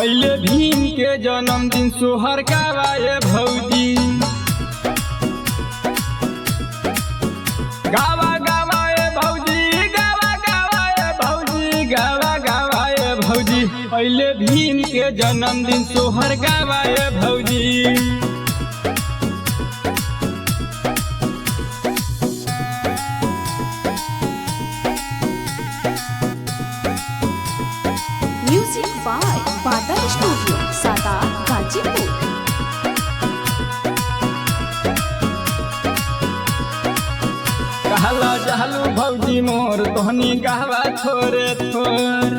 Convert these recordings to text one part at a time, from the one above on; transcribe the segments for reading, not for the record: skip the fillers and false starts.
अइले भीम के जन्मदिन सोहर गावाए भौजी। गावा गावाए भौजी, गावा गावाए भौजी, गावा गावाए भौजी। अइले भीम के जन्मदिन सोहर गावाए भौजी। Music by Badal Studio Sadat Ghazipur. कहला जहलू भौजी मोर तोहनी गहवा थोरे थोर।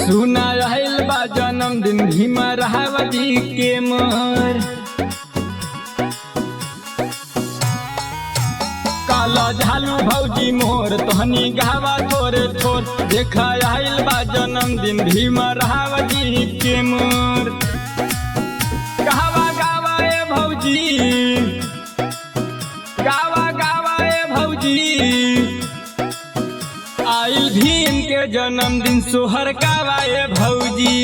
सुना आइल बा जन्मदिन भीम रावजी के मोर। काला झालू भौजी मोर तोहनी गहवा थोरे थोर। देखा आइल बा जन्मदिन भीम रावजी के मोर। गावा गावाए भौजी, गावा गावाए भौजी। आइल भीम के जन्मदिन सोहर गावाए भौजी।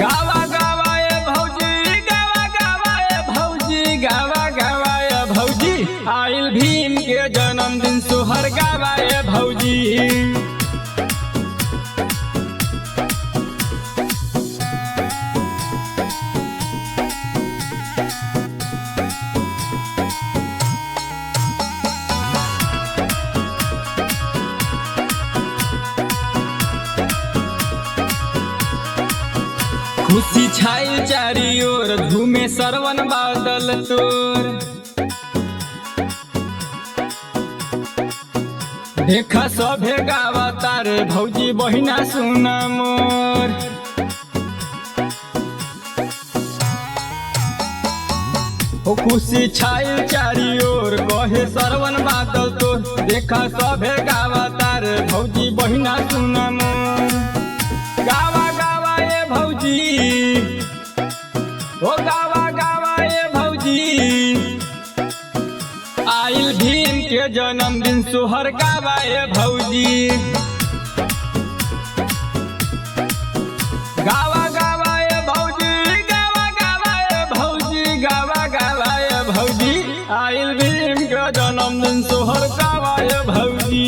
गावा गावाए भौजी, गावा गावाए भौजी, गावा गावाए भौजी। आइल भीम के जन्मदिन सोहर गावाए भौजी। खुशी छाई चारी ओर झूमे सरवन बादल तोर। देखा सभे गावा तारे भौजी बहिना सुना मोर। ओ खुशी छाई चारी ओर कहे सरवन बादल तोर। देखा सभे गावा तारे भौजी बहिना सुना मोर। गावा गावाए भौजी, ओ गावा गावाए भौजी। आइल भीम के जन्मदिन सोहर गावाए भौजी। गावा गावाए भौजी, गावा गावाए भौजी, गावा गावाए भौजी। आइल भीम के जन्मदिन सोहर गावाए भौजी।